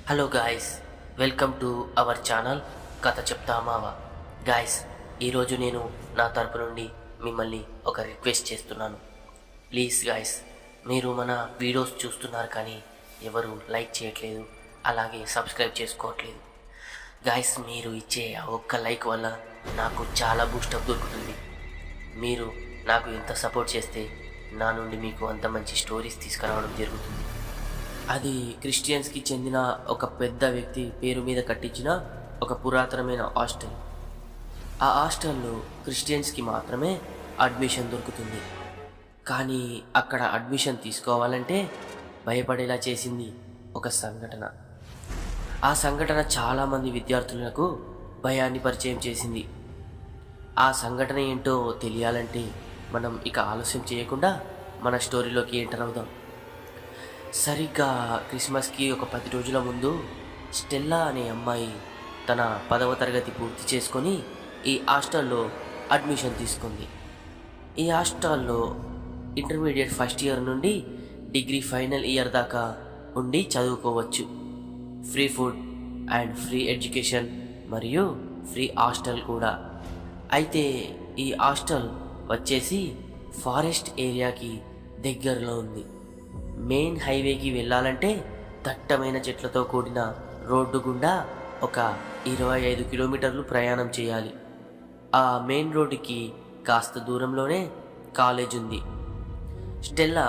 Hello guys, welcome to our channel కథ చెప్తామావా. Guys, ఈరోజు నేను నా తరపు నుండి మిమ్మల్ని ఒక రిక్వెస్ట్ చేస్తున్నాను. ప్లీజ్ గాయస్, మీరు మన వీడియోస్ చూస్తున్నారు కానీ ఎవరు లైక్ చేయట్లేదు, అలాగే సబ్స్క్రైబ్ చేసుకోవట్లేదు. గాయస్, మీరు ఇచ్చే ఆ ఒక్క లైక్ వల్ల నాకు చాలా బూస్టప్ దొరుకుతుంది. మీరు నాకు ఎంత సపోర్ట్ చేస్తే నా నుండి మీకు అంత మంచి స్టోరీస్ తీసుకురావడం జరుగుతుంది. అది క్రిస్టియన్స్కి చెందిన ఒక పెద్ద వ్యక్తి పేరు మీద కట్టించిన ఒక పురాతనమైన హాస్టల్. ఆ హాస్టల్లో క్రిస్టియన్స్కి మాత్రమే అడ్మిషన్ దొరుకుతుంది. కానీ అక్కడ అడ్మిషన్ తీసుకోవాలంటే భయపడేలా చేసింది ఒక సంఘటన. ఆ సంఘటన చాలామంది విద్యార్థులకు భయాన్ని పరిచయం చేసింది. ఆ సంఘటన ఏంటో తెలియాలంటే మనం ఇక ఆలస్యం చేయకుండా మన స్టోరీలోకి ఎంటర్ అవుదాం. సరిగ్గా క్రిస్మస్కి ఒక 10 రోజుల ముందు స్టెల్లా అనే అమ్మాయి తన 10వ తరగతి పూర్తి చేసుకొని ఈ హాస్టల్లో అడ్మిషన్ తీసుకుంది. ఈ హాస్టల్లో ఇంటర్మీడియట్ ఫస్ట్ ఇయర్ నుండి డిగ్రీ ఫైనల్ ఇయర్ దాకా ఉండి చదువుకోవచ్చు. Free food and free education మరియు ఫ్రీ హాస్టల్ కూడా. అయితే ఈ హాస్టల్ వచ్చేసి ఫారెస్ట్ ఏరియాకి దగ్గరలో ఉంది. మెయిన్ హైవేకి వెళ్ళాలంటే దట్టమైన చెట్లతో కూడిన రోడ్డు గుండా ఒక 25 కిలోమీటర్లు ప్రయాణం చేయాలి. ఆ మెయిన్ రోడ్డుకి కాస్త దూరంలోనే కాలేజ్ ఉంది. స్టెల్లా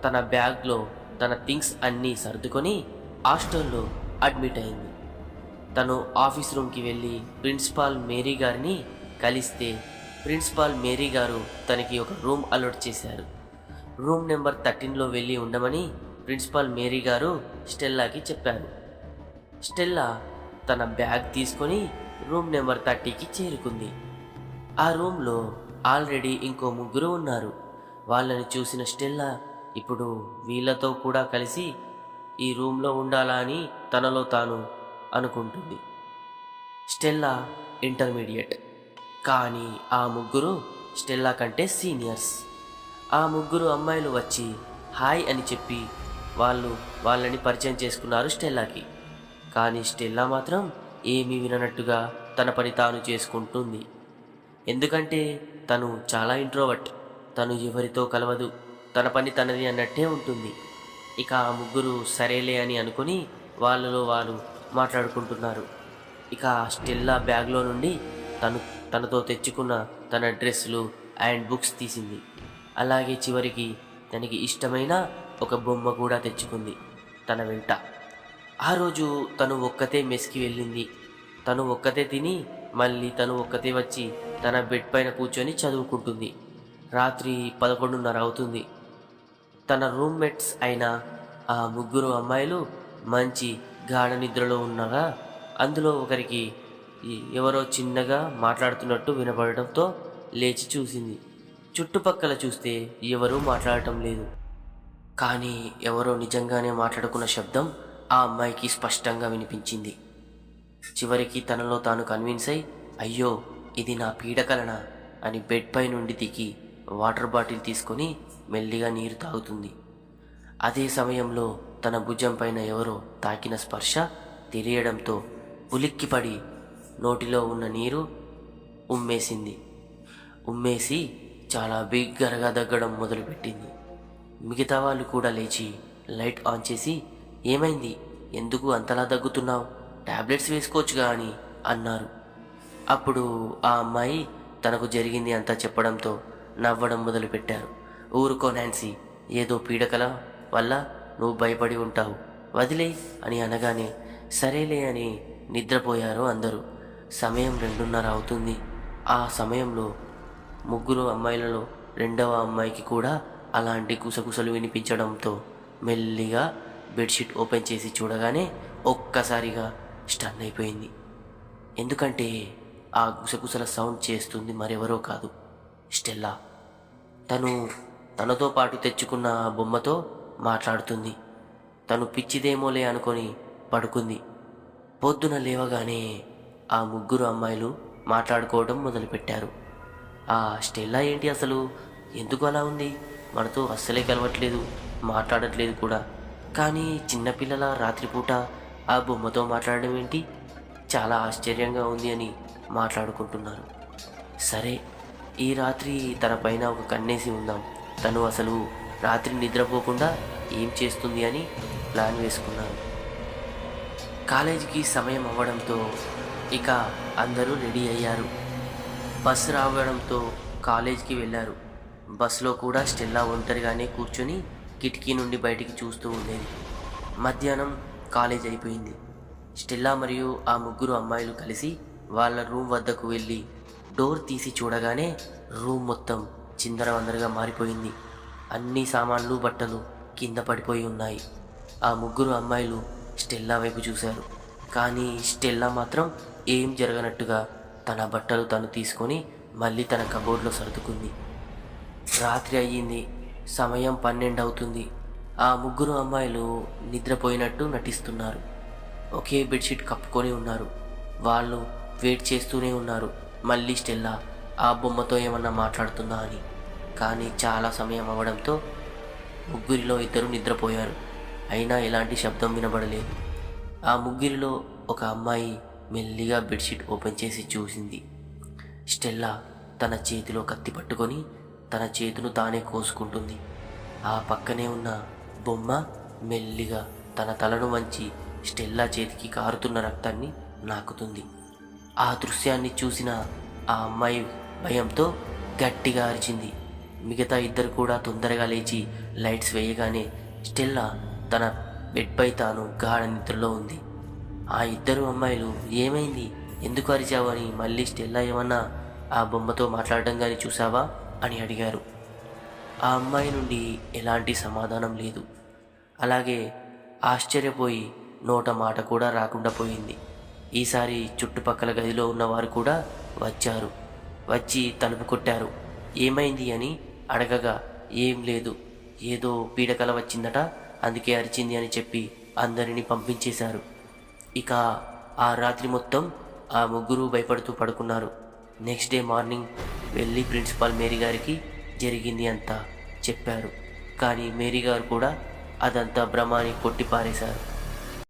తన బ్యాగ్లో తన థింగ్స్ అన్నీ సర్దుకొని హాస్టల్లో అడ్మిట్ అయింది. తను ఆఫీస్ రూమ్కి వెళ్ళి ప్రిన్సిపాల్ మేరీ గారిని కలిస్తే ప్రిన్సిపాల్ మేరీ గారు తనకి ఒక రూమ్ అలాట్ చేశారు. రూమ్ నెంబర్ 13లో వెళ్ళి ఉండమని ప్రిన్సిపాల్ మేరీ గారు స్టెల్లాకి చెప్పారు. స్టెల్లా తన బ్యాగ్ తీసుకొని రూమ్ నెంబర్ 30కి చేరుకుంది. ఆ రూమ్లో ఆల్రెడీ ఇంకో ముగ్గురు ఉన్నారు. వాళ్ళని చూసిన స్టెల్లా ఇప్పుడు వీళ్ళతో కూడా కలిసి ఈ రూమ్లో ఉండాలా అని తనలో తాను అనుకుంటుంది. స్టెల్లా ఇంటర్మీడియట్, కానీ ఆ ముగ్గురు స్టెల్లా కంటే సీనియర్స్. ఆ ముగ్గురు అమ్మాయిలు వచ్చి హాయ్ అని చెప్పి వాళ్ళని పరిచయం చేసుకున్నారు స్టెల్లాకి. కానీ స్టెల్లా మాత్రం ఏమీ విననట్టుగా తన పని తాను చేసుకుంటుంది. ఎందుకంటే తను చాలా ఇంట్రోవర్ట్. తను ఎవరితో కలవదు, తన పని తనది అన్నట్టే ఉంటుంది. ఇక ఆ ముగ్గురు సరేలే అని అనుకుని వాళ్ళలో వాళ్ళు మాట్లాడుకుంటున్నారు. ఇక స్టెల్లా బ్యాగ్లో నుండి తనతో తెచ్చుకున్న తన డ్రెస్సులు అండ్ బుక్స్ తీసింది. అలాగే చివరికి తనకి ఇష్టమైన ఒక బొమ్మ కూడా తెచ్చుకుంది తన వెంట. ఆ రోజు తను ఒక్కతే మెస్కి వెళ్ళింది. తను ఒక్కతే తిని మళ్ళీ తను ఒక్కతే వచ్చి తన బెడ్ పైన కూర్చొని చదువుకుంటుంది. రాత్రి 11:30 అవుతుంది. తన రూమ్మేట్స్ అయిన ఆ ముగ్గురు అమ్మాయిలు మంచి గాఢ నిద్రలో ఉండగా అందులో ఒకరికి ఎవరో చిన్నగా మాట్లాడుతున్నట్టు వినపడటంతో లేచి చూసింది. చుట్టుపక్కల చూస్తే ఎవరూ మాట్లాడటం లేదు. కానీ ఎవరో నిజంగానే మాట్లాడుకున్న శబ్దం ఆ అమ్మాయికి స్పష్టంగా వినిపించింది. చివరికి తనలో తాను కన్విన్స్ అయి అయ్యో ఇది నా పీడకలనా అని బెడ్ పై నుండి దిగి వాటర్ బాటిల్ తీసుకొని మెల్లిగా నీరు తాగుతుంది. అదే సమయంలో తన భుజం పైన ఎవరో తాకిన స్పర్శ తెలియడంతో ఉలిక్కిపడి నోటిలో ఉన్న నీరు ఉమ్మేసి చాలా బిగ్గరగా దగ్గడం మొదలుపెట్టింది. మిగతా వాళ్ళు కూడా లేచి లైట్ ఆన్ చేసి ఏమైంది, ఎందుకు అంతలా దగ్గుతున్నావు, టాబ్లెట్స్ వేసుకోవచ్చుగా అని అన్నారు. అప్పుడు ఆ అమ్మాయి తనకు జరిగింది అంతా చెప్పడంతో నవ్వడం మొదలుపెట్టారు. ఊరుకో నాన్సీ, ఏదో పీడకల వల్ల నువ్వు భయపడి ఉంటావు, వదిలే అని అనగానే సరేలే అని నిద్రపోయారు అందరూ. సమయం 2:30 అవుతుంది. ఆ సమయంలో ముగ్గురు అమ్మాయిలలో రెండవ అమ్మాయికి కూడా అలాంటి గుసగుసలు వినిపించడంతో మెల్లిగా బెడ్షీట్ ఓపెన్ చేసి చూడగానే ఒక్కసారిగా స్టన్ అయిపోయింది. ఎందుకంటే ఆ గుసగుసల సౌండ్ చేస్తుంది మరెవరో కాదు, స్టెల్లా. తనతో పాటు తెచ్చుకున్న ఆ బొమ్మతో మాట్లాడుతుంది. తను పిచ్చిదేమోలే అనుకొని పడుకుంది. పొద్దున లేవగానే ఆ ముగ్గురు అమ్మాయిలు మాట్లాడుకోవడం మొదలుపెట్టారు. ఆ స్టెల్లా ఏంటి అసలు, ఎందుకు అలా ఉంది, మనతో అస్సలే కలవట్లేదు, మాట్లాడట్లేదు కూడా. కానీ చిన్నపిల్లల రాత్రిపూట ఆ బొమ్మతో మాట్లాడడం ఏంటి, చాలా ఆశ్చర్యంగా ఉంది అని మాట్లాడుకుంటున్నారు. సరే, ఈ రాత్రి తన పైన ఒక కన్నేసి ఉందాం, తను అసలు రాత్రి నిద్రపోకుండా ఏం చేస్తుంది అని ప్లాన్ వేసుకున్నారు. కాలేజీకి సమయం అవ్వడంతో ఇక అందరూ రెడీ అయ్యారు. బస్సు రావడంతో కాలేజీకి వెళ్ళారు. బస్సులో కూడా స్టెల్లా ఒంటరిగానే కూర్చొని కిటికీ నుండి బయటికి చూస్తూ ఉండేది. మధ్యాహ్నం కాలేజ్ అయిపోయింది. స్టెల్లా మరియు ఆ ముగ్గురు అమ్మాయిలు కలిసి వాళ్ళ రూమ్ వద్దకు వెళ్ళి డోర్ తీసి చూడగానే రూమ్ మొత్తం చిందరవందరగా మారిపోయింది. అన్ని సామాన్లు బట్టలు కింద పడిపోయి ఉన్నాయి. ఆ ముగ్గురు అమ్మాయిలు స్టెల్లా వైపు చూశారు. కానీ స్టెల్లా మాత్రం ఏం జరగనట్టుగా తన బట్టలు తను తీసుకొని మళ్ళీ తన కబోర్డ్లో సర్దుకుంది. రాత్రి అయ్యింది. సమయం 12 అవుతుంది. ఆ ముగ్గురు అమ్మాయిలు నిద్రపోయినట్టు నటిస్తున్నారు. ఒకే బెడ్షీట్ కప్పుకొని ఉన్నారు. వాళ్ళు వెయిట్ చేస్తూనే ఉన్నారు, మళ్ళీ స్టెల్లా ఆ బొమ్మతో ఏమన్నా మాట్లాడుతుందా అని. కానీ చాలా సమయం అవ్వడంతో ముగ్గురిలో 2 నిద్రపోయారు. అయినా ఎలాంటి శబ్దం వినబడలేదు. ఆ ముగ్గురిలో ఒక అమ్మాయి మెల్లిగా బెడ్షీట్ ఓపెన్ చేసి చూసింది. స్టెల్లా తన చేతిలో కత్తి పట్టుకొని తన చేతును తానే కోసుకుంటుంది. ఆ పక్కనే ఉన్న బొమ్మ మెల్లిగా తన తలను వంచి స్టెల్లా చేతికి కారుతున్న రక్తాన్ని నాకుతుంది. ఆ దృశ్యాన్ని చూసిన ఆ అమ్మాయి భయంతో గట్టిగా అరిచింది. మిగతా 2 కూడా తొందరగా లేచి లైట్స్ వేయగానే స్టెల్లా తన బెడ్పై తాను గాఢ నిద్రలో ఉంది. ఆ 2 అమ్మాయిలు ఏమైంది, ఎందుకు అరిచావు అని మళ్ళీ స్టెల్లా ఏమన్నా ఆ బొమ్మతో మాట్లాడడం కానీ చూసావా అని అడిగారు. ఆ అమ్మాయి నుండి ఎలాంటి సమాధానం లేదు. అలాగే ఆశ్చర్యపోయి నోట మాట కూడా రాకుండా పోయింది. ఈసారి చుట్టుపక్కల గదిలో ఉన్నవారు కూడా వచ్చారు. వచ్చి తలుపు కొట్టారు. ఏమైంది అని అడగగా ఏం లేదు, ఏదో పీడకల వచ్చిందట, అందుకే అరిచింది అని చెప్పి అందరినీ పంపించేశారు. ఇక ఆ రాత్రి మొత్తం ఆ ముగ్గురు భయపడుతూ పడుకున్నారు. నెక్స్ట్ డే మార్నింగ్ వెళ్ళి ప్రిన్సిపాల్ మేరీ గారికి జరిగింది అంతా చెప్పారు. కానీ మేరీ గారు కూడా అదంతా భ్రమ అని కొట్టిపారేశారు.